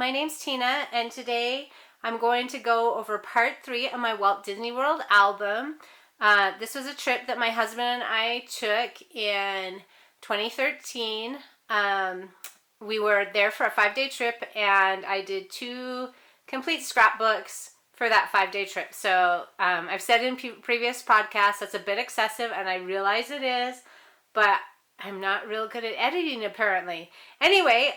my name's Tina, and today I'm going to go over part 3 of my Walt Disney World album. This was a trip that my husband and I took in 2013. We were there for a 5-day trip, and I did 2 complete scrapbooks for that 5-day trip. So I've said in previous podcasts that's a bit excessive, and I realize it is, but I'm not real good at editing apparently. Anyway,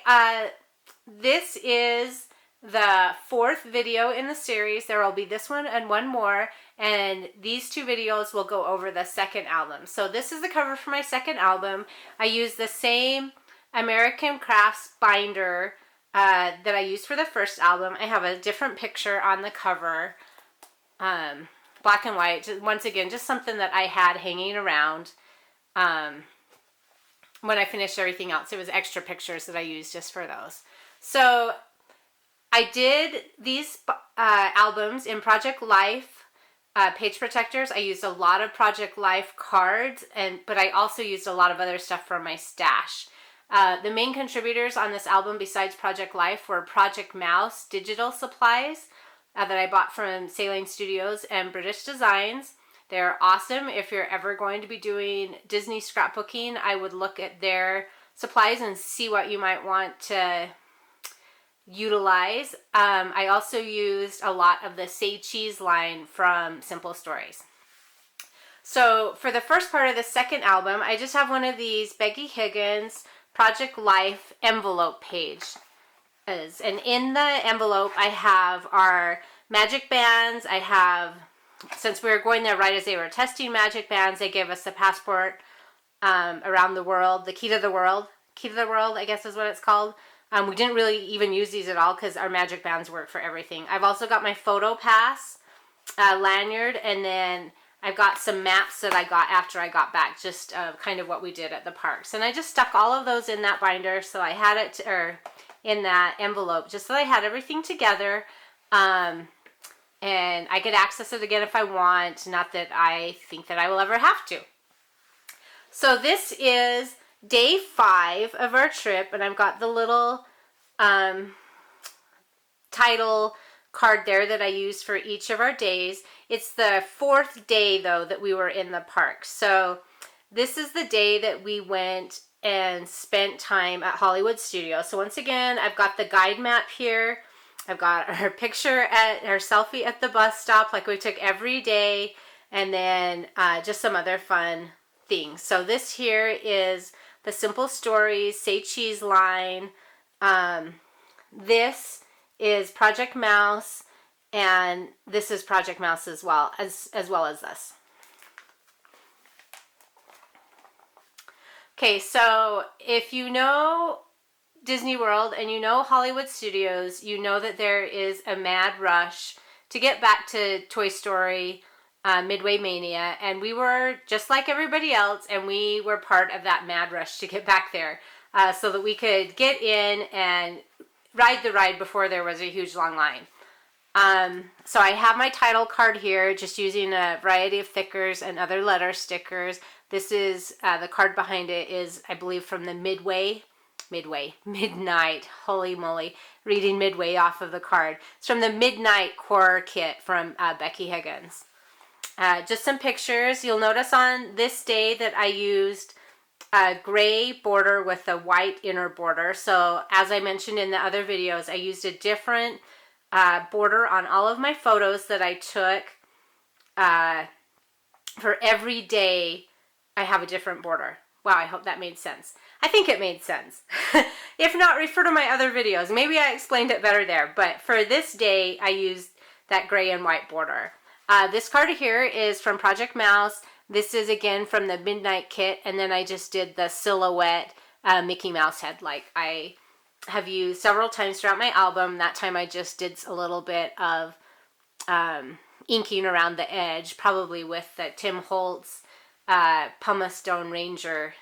this is the 4th video in the series. There will be this one and one more, and these 2 videos will go over the second album. So this is the cover for my second album. I used the same American Crafts binder that I used for the first album. I have a different picture on the cover, black and white. Once again, just something that I had hanging around when I finished everything else. It was extra pictures that I used just for those. So I did these albums in Project Life page protectors. I used a lot of Project Life cards, but I also used a lot of other stuff from my stash. The main contributors on this album besides Project Life were Project Mouse digital supplies that I bought from Sailing Studios and British Designs. They're awesome. If you're ever going to be doing Disney scrapbooking, I would look at their supplies and see what you might want to utilize. I also used a lot of the Say Cheese line from Simple Stories. So for the first part of the second album, I just have one of these Becky Higgins Project Life envelope page. And in the envelope, I have our magic bands. I have, since we were going there right as they were testing magic bands, they gave us the passport around the world, the key to the world. Key to the world, I guess is what it's called. We didn't really even use these at all because our magic bands work for everything. I've also got my photo pass lanyard, and then I've got some maps that I got after I got back, just kind of what we did at the parks. And I just stuck all of those in that binder, so I had it, or in that envelope, just so I had everything together. And I could access it again if I want, not that I think that I will ever have to. So this is day 5 of our trip, and I've got the little title card there that I used for each of our days. It's the 4th day, though, that we were in the park. So this is the day that we went and spent time at Hollywood Studios. So once again, I've got the guide map here. I've got her picture at her selfie at the bus stop like we took every day, and then just some other fun things. So this here is the Simple Stories Say Cheese line. This is Project Mouse, and this is Project Mouse as well as this. Okay, so if you know Disney World and you know Hollywood Studios, you know that there is a mad rush to get back to Toy Story Midway Mania, and we were just like everybody else, and we were part of that mad rush to get back there so that we could get in and ride the ride before there was a huge long line. So I have my title card here, just using a variety of thickers and other letter stickers. This is the card behind it is, I believe, from the Midnight, holy moly, reading Midway off of the card. It's from the Midnight Core Kit from Becky Higgins. Just some pictures. You'll notice on this day that I used a gray border with a white inner border. So as I mentioned in the other videos, I used a different border on all of my photos that I took. For every day, I have a different border. Wow, I hope that made sense. I think it made sense. If not, refer to my other videos. Maybe I explained it better there. But for this day, I used that gray and white border. This card here is from Project Mouse. This is again from the Midnight Kit, and then I just did the silhouette Mickey Mouse head like I have used several times throughout my album. That time I just did a little bit of inking around the edge, probably with the Tim Holtz Pumice Stone Ranger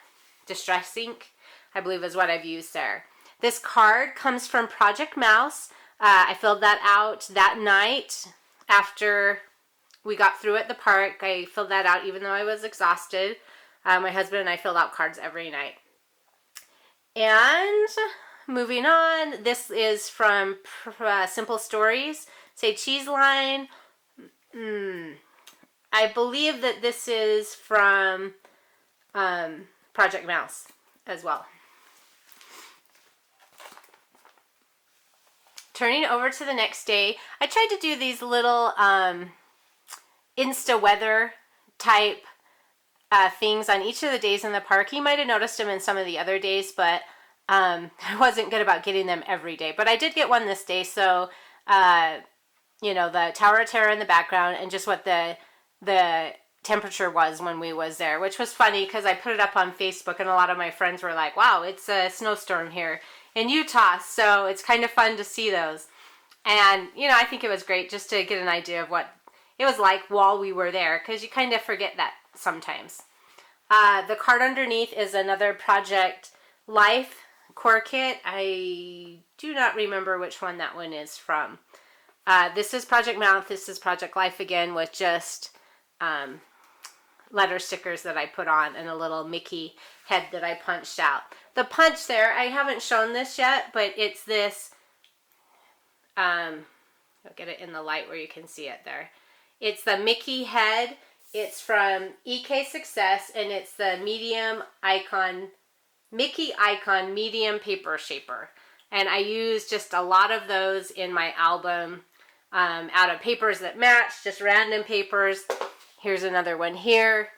Distress Ink, I believe is what I've used there. This card comes from Project Mouse. I filled that out that night after we got through at the park. I filled that out even though I was exhausted. My husband and I filled out cards every night. And moving on. This is from Simple Stories. Say Cheese Line. I believe that this is from Project Mouse as well. Turning over to the next day, I tried to do these little Insta weather type things on each of the days in the park. You might have noticed them in some of the other days, but I wasn't good about getting them every day. But I did get one this day, so you know, the Tower of Terror in the background and just what the temperature was when we was there, which was funny because I put it up on Facebook and a lot of my friends were like, wow, it's a snowstorm here in Utah, so it's kind of fun to see those. And, you know, I think it was great just to get an idea of what it was like while we were there, because you kind of forget that sometimes. The card underneath is another Project Life core kit. I do not remember which one that one is from. This is Project Mouth. This is Project Life again with just letter stickers that I put on and a little Mickey head that I punched out. The punch there, I haven't shown this yet, but it's this, I'll get it in the light where you can see it there. It's the Mickey head. It's from EK Success, and it's the medium icon, Mickey icon medium paper shaper. And I use just a lot of those in my album out of papers that match, just random papers. Here's another one here.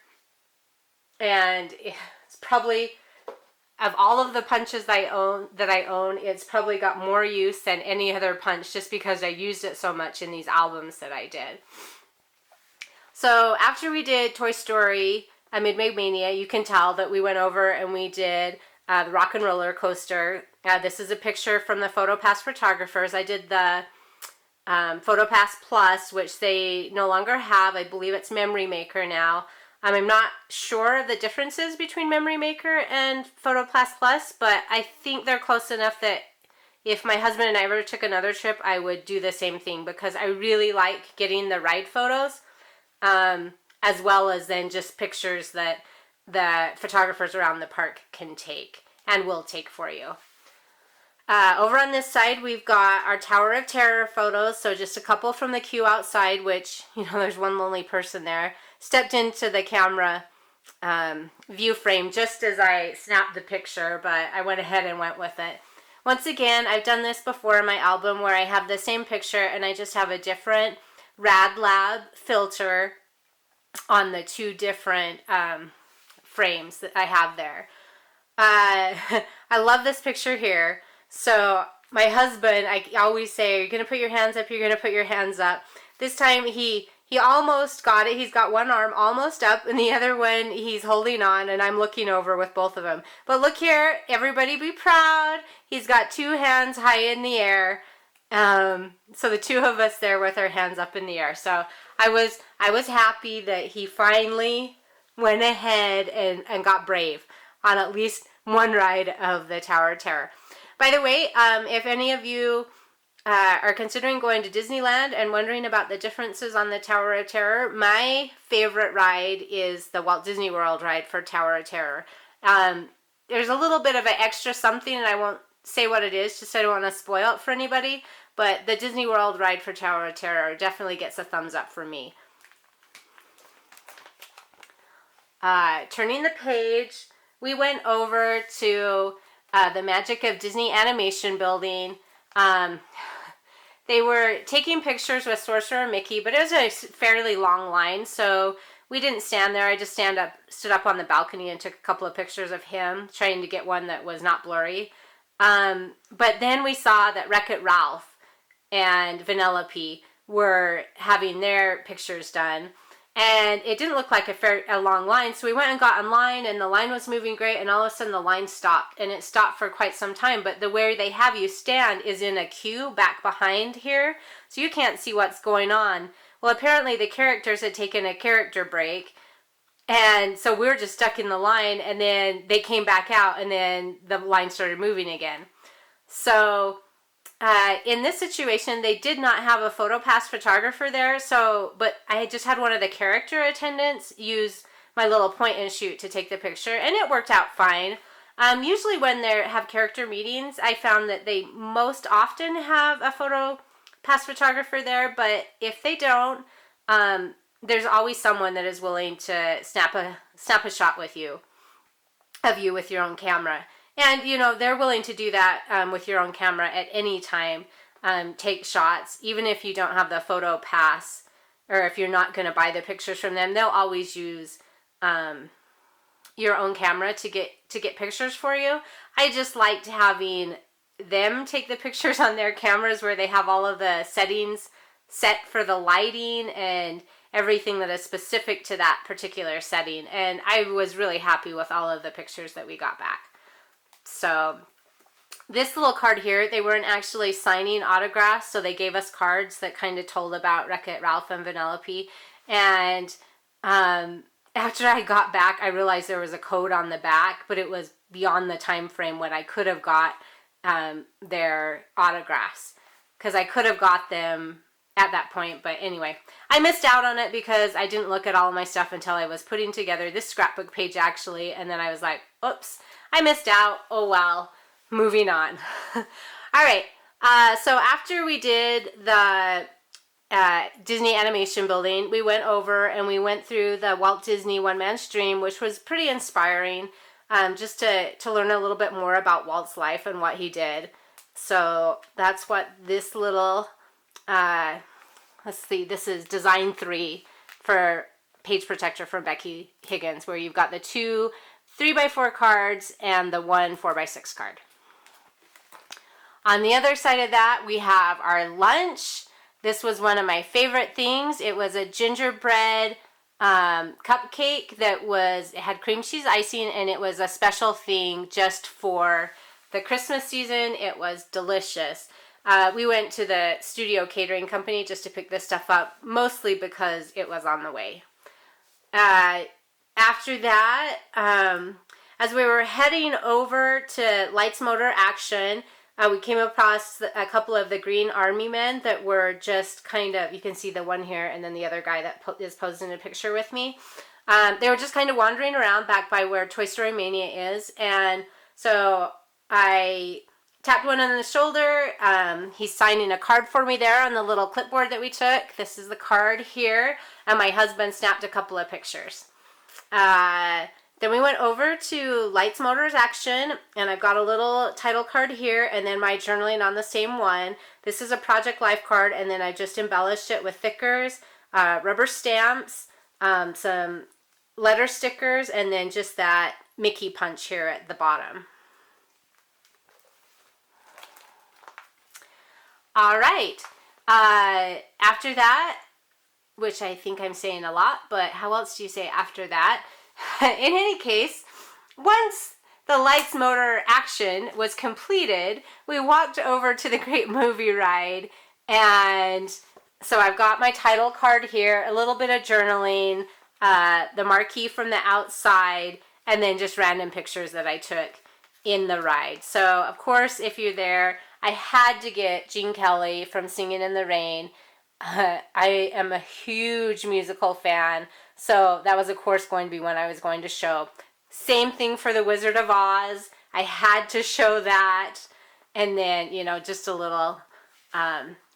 And it's probably, of all of the punches that I own, it's probably got more use than any other punch just because I used it so much in these albums that I did. So after we did Toy Story, Midway Mania, you can tell that we went over and we did the Rock and Roller Coaster. This is a picture from the PhotoPass photographers. I did the PhotoPass Plus, which they no longer have. I believe it's Memory Maker now. I'm not sure the differences between Memory Maker and PhotoPass Plus, but I think they're close enough that if my husband and I ever took another trip, I would do the same thing because I really like getting the ride photos, as well as then just pictures that the photographers around the park can take and will take for you. Over on this side, we've got our Tower of Terror photos, so just a couple from the queue outside, which, you know, there's one lonely person there. Stepped into the camera view frame just as I snapped the picture, but I went ahead and went with it. Once again, I've done this before in my album where I have the same picture and I just have a different Rad Lab filter on the two different frames that I have there. I love this picture here. So my husband, I always say, you're going to put your hands up, you're going to put your hands up. This time he almost got it. He's got one arm almost up and the other one he's holding on and I'm looking over with both of them. But look here, everybody be proud. He's got two hands high in the air. So the two of us there with our hands up in the air. So I was happy that he finally went ahead and got brave on at least one ride of the Tower of Terror. By the way, if any of you are considering going to Disneyland and wondering about the differences on the Tower of Terror, my favorite ride is the Walt Disney World ride for Tower of Terror. There's a little bit of an extra something, and I won't say what it is, just so I don't want to spoil it for anybody, but the Disney World ride for Tower of Terror definitely gets a thumbs up for me. Turning the page, we went over to the Magic of Disney Animation building. They were taking pictures with Sorcerer Mickey, but it was a fairly long line, so we didn't stand there. I just stood up on the balcony and took a couple of pictures of him, trying to get one that was not blurry. But then we saw that Wreck-It Ralph and Vanellope were having their pictures done. And it didn't look like a long line, so we went and got in line, and the line was moving great, and all of a sudden the line stopped, and it stopped for quite some time, but the where they have you stand is in a queue back behind here, so you can't see what's going on. Well, apparently the characters had taken a character break, and so we were just stuck in the line, and then they came back out, and then the line started moving again. So in this situation, they did not have a PhotoPass photographer there, but I just had one of the character attendants use my little point and shoot to take the picture, and it worked out fine. Usually when they have character meetings, I found that they most often have a photo pass photographer there, but if they don't, there's always someone that is willing to snap a shot with you, of you with your own camera. And, you know, they're willing to do that with your own camera at any time, take shots, even if you don't have the photo pass, or if you're not going to buy the pictures from them, they'll always use your own camera to get pictures for you. I just liked having them take the pictures on their cameras where they have all of the settings set for the lighting and everything that is specific to that particular setting. And I was really happy with all of the pictures that we got back. So this little card here, they weren't actually signing autographs, so they gave us cards that kind of told about Wreck-It Ralph and Vanellope. And after I got back, I realized there was a code on the back, but it was beyond the time frame when I could have got their autographs, because I could have got them at that point. But anyway, I missed out on it because I didn't look at all of my stuff until I was putting together this scrapbook page, actually, and then I was like, oops, I missed out. Oh well, moving on. All right, so after we did the Disney Animation Building, we went over and we went through the Walt Disney One Man Stream, which was pretty inspiring, just to learn a little bit more about Walt's life and what he did. So that's what this little, let's see, this is Design 3 for Page Protector from Becky Higgins, where you've got the 2 3x4 cards and the 1 4x6 card. On the other side of that, we have our lunch. This was one of my favorite things. It was a gingerbread cupcake it had cream cheese icing, and it was a special thing just for the Christmas season. It was delicious. We went to the studio catering company just to pick this stuff up, mostly because it was on the way. After that, as we were heading over to Lights, Motor, Action, we came across a couple of the Green Army men that were just kind of, you can see the one here and then the other guy that is posed in a picture with me. They were just kind of wandering around back by where Toy Story Mania is. And so I tapped one on the shoulder. He's signing a card for me there on the little clipboard that we took. This is the card here. And my husband snapped a couple of pictures. Then we went over to Lights, Motors, Action, and I've got a little title card here, and then my journaling on the same one. This is a Project Life card, and then I just embellished it with thickers, rubber stamps, some letter stickers, and then just that Mickey punch here at the bottom. All right. After that, which I think I'm saying a lot, but how else do you say after that? In any case, once the Lights, Motor, Action was completed, we walked over to the Great Movie Ride, and so I've got my title card here, a little bit of journaling, the marquee from the outside, and then just random pictures that I took in the ride. So, of course, if you're there, I had to get Gene Kelly from Singing in the Rain. I am a huge musical fan, so that was, of course, going to be one I was going to show. Same thing for The Wizard of Oz. I had to show that. And then, you know, just a little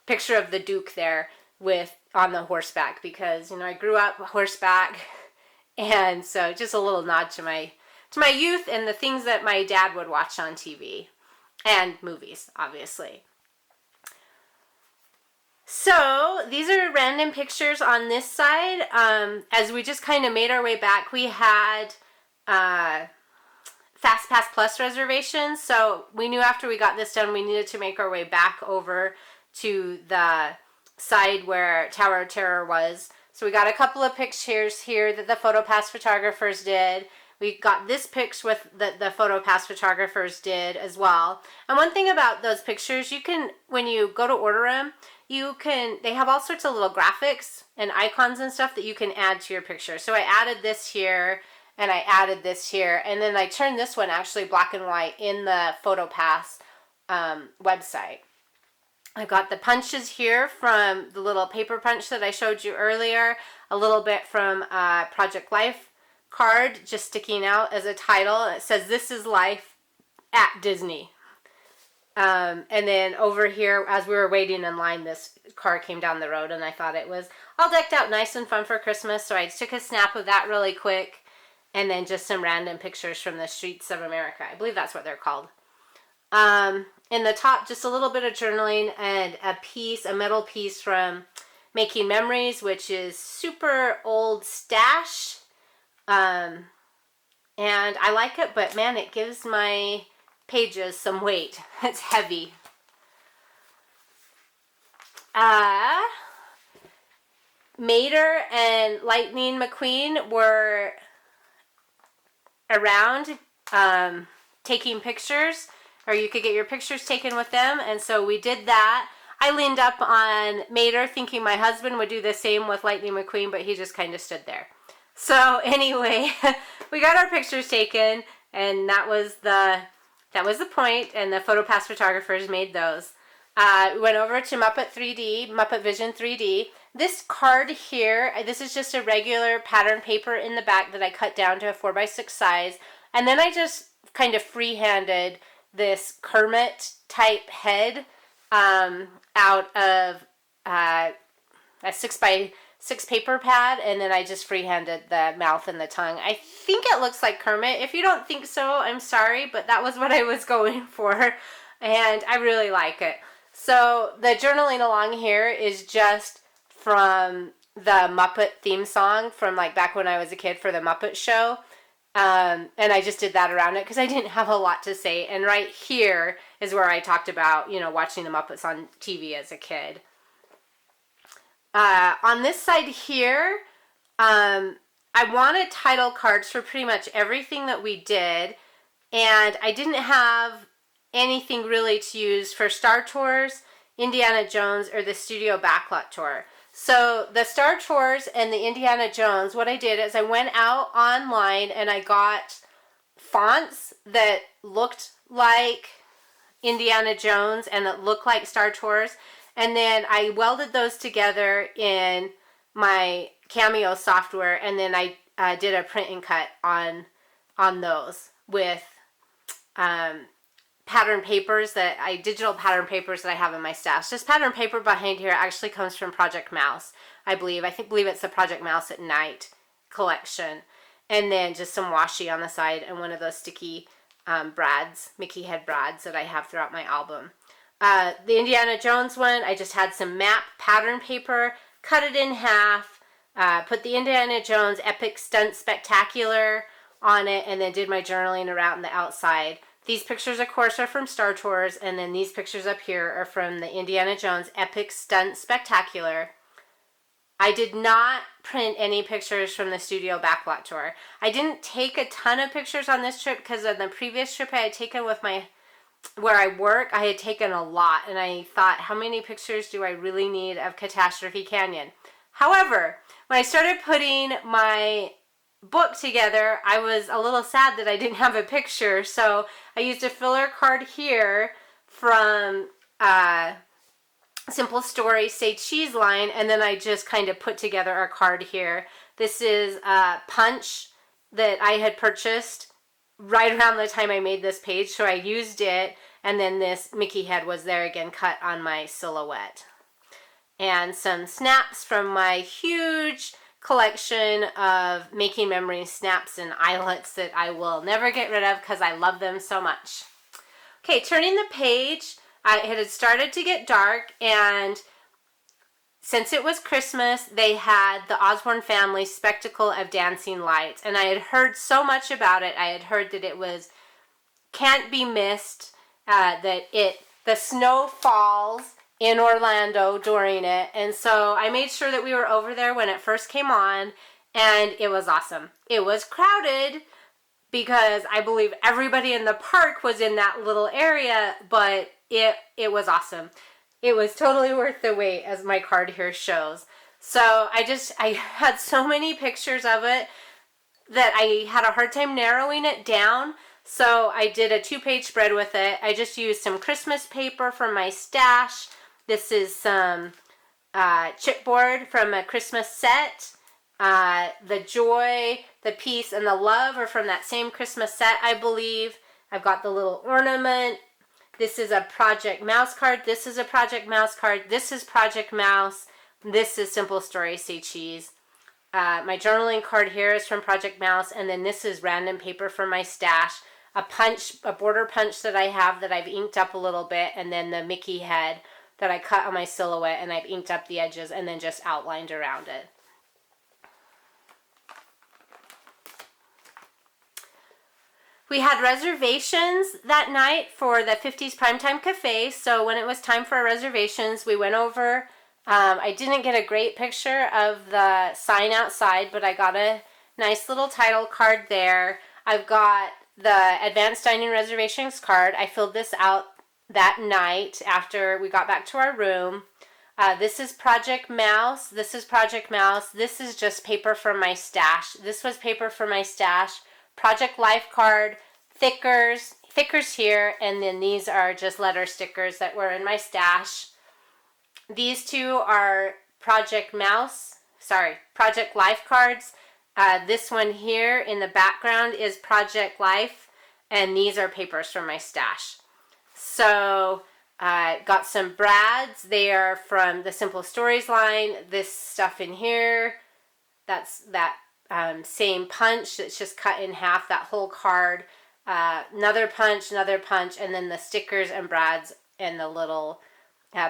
picture of the Duke there on the horseback, because, you know, I grew up horseback. And so just a little nod to my youth and the things that my dad would watch on TV and movies, obviously. So these are random pictures on this side. As we just kind of made our way back, we had Fast Pass Plus reservations. So we knew after we got this done, we needed to make our way back over to the side where Tower of Terror was. So we got a couple of pictures here that the PhotoPass photographers did. We got this picture with the PhotoPass photographers did as well. And one thing about those pictures, you can, when you go to order them, they have all sorts of little graphics and icons and stuff that you can add to your picture. So I added this here, and I added this here, and then I turned this one actually black and white in the PhotoPass website. I've got the punches here from the little paper punch that I showed you earlier, a little bit from Project Life card just sticking out as a title. It says, "This is Life," at Disney. And then over here, as we were waiting in line, this car came down the road, and I thought it was all decked out nice and fun for Christmas, so I took a snap of that really quick, and then just some random pictures from the streets of America. I believe that's what they're called. In the top, just a little bit of journaling and a metal piece from Making Memories, which is super old stash. And I like it, but man, it gives my pages some weight. It's heavy. Mater and Lightning McQueen were around taking pictures, or you could get your pictures taken with them, and so we did that. I leaned up on Mater thinking my husband would do the same with Lightning McQueen, but he just kind of stood there. So anyway, we got our pictures taken, and that was the point, and the PhotoPass photographers made those. We went over to Muppet Vision 3D. This card here, this is just a regular pattern paper in the back that I cut down to a 4x6 size, and then I just kind of freehanded this Kermit type head out of a 6x6 paper pad, and then I just freehanded the mouth and the tongue. I think it looks like Kermit. If you don't think so, I'm sorry, but that was what I was going for, and I really like it. So the journaling along here is just from the Muppet theme song from like back when I was a kid for the Muppet Show. And I just did that around it because I didn't have a lot to say. And right here is where I talked about, watching the Muppets on TV as a kid. On this side here, I wanted title cards for pretty much everything that we did. And I didn't have anything really to use for Star Tours, Indiana Jones, or the Studio Backlot Tour. So the Star Tours and the Indiana Jones, what I did is I went out online and I got fonts that looked like Indiana Jones and that looked like Star Tours. And then I welded those together in my Cameo software, and then I did a print and cut on those with digital pattern papers that I have in my stash. This pattern paper behind here actually comes from Project Mouse, I believe. I believe it's the Project Mouse at Night collection. And then just some washi on the side and one of those sticky Mickey head brads that I have throughout my album. The Indiana Jones one, I just had some map pattern paper, cut it in half, put the Indiana Jones Epic Stunt Spectacular on it, and then did my journaling around the outside. These pictures, of course, are from Star Tours, and then these pictures up here are from the Indiana Jones Epic Stunt Spectacular. I did not print any pictures from the Studio Backlot Tour. I didn't take a ton of pictures on this trip because on the previous trip I had taken with where I work, I had taken a lot, and I thought, how many pictures do I really need of Catastrophe Canyon? However, when I started putting my book together, I was a little sad that I didn't have a picture, so I used a filler card here from Simple Story Say Cheese line, and then I just kind of put together a card here. This is a punch that I had purchased right around the time I made this page, so I used it, and then this Mickey head was there again, cut on my silhouette. And some snaps from my huge collection of Making Memories snaps and eyelets that I will never get rid of because I love them so much. Okay, turning the page, it had started to get dark, and since it was Christmas, they had the Osborne family spectacle of dancing lights, and I had heard so much about it. I had heard that it can't be missed, that the snow falls in Orlando during it, and so I made sure that we were over there when it first came on, and it was awesome. It was crowded because I believe everybody in the park was in that little area, but it was awesome. It was totally worth the wait, as my card here shows. So I had so many pictures of it that I had a hard time narrowing it down. So I did a 2-page spread with it. I just used some Christmas paper from my stash. This is some chipboard from a Christmas set. The joy, the peace, and the love are from that same Christmas set, I believe. I've got the little ornament. This is a Project Mouse card. This is a Project Mouse card. This is Project Mouse. This is Simple Stories Say Cheese. My journaling card here is from Project Mouse, and then this is random paper from my stash. A border punch that I have that I've inked up a little bit, and then the Mickey head that I cut on my silhouette, and I've inked up the edges and then just outlined around it. We had reservations that night for the 50s Primetime Cafe, so when it was time for our reservations, we went over. I didn't get a great picture of the sign outside, but I got a nice little title card there. I've got the advanced dining reservations card. I filled this out that night after we got back to our room. This is Project Mouse. This is Project Mouse. This is just paper from my stash. This was paper from my stash. Project Life card, thickers here, and then these are just letter stickers that were in my stash. These two are Project Life cards. This one here in the background is Project Life, and these are papers from my stash. So got some brads. They are from the Simple Stories line. This stuff in here, that's that same punch that's just cut in half, that whole card. Another punch, and then the stickers and brads and the little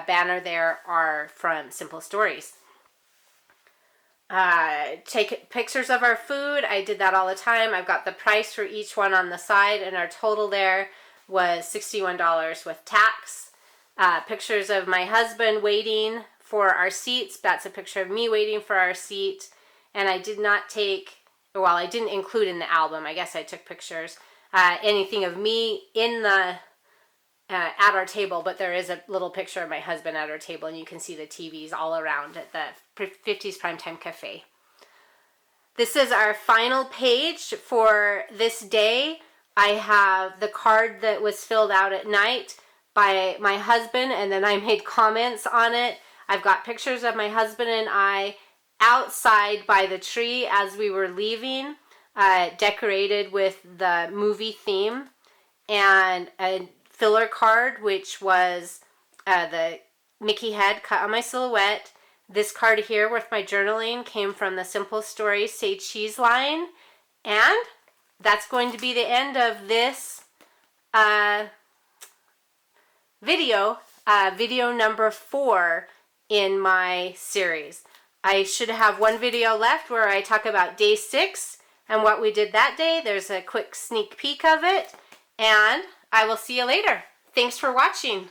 banner there are from Simple Stories. Take pictures of our food. I did that all the time. I've got the price for each one on the side, and our total there was $61 with tax. Pictures of my husband waiting for our seats. That's a picture of me waiting for our seat. And I did not take, well, I didn't include in the album, I guess I took pictures, anything of me in the, at our table, but there is a little picture of my husband at our table, and you can see the TVs all around at the 50s Primetime Cafe. This is our final page for this day. I have the card that was filled out at night by my husband, and then I made comments on it. I've got pictures of my husband and I outside by the tree as we were leaving, decorated with the movie theme, and a filler card which was the Mickey head cut on my silhouette. This card here with my journaling came from the Simple Stories Say Cheese line, and that's going to be the end of this video number 4 in my series. I should have one video left where I talk about day 6 and what we did that day. There's a quick sneak peek of it, and I will see you later. Thanks for watching.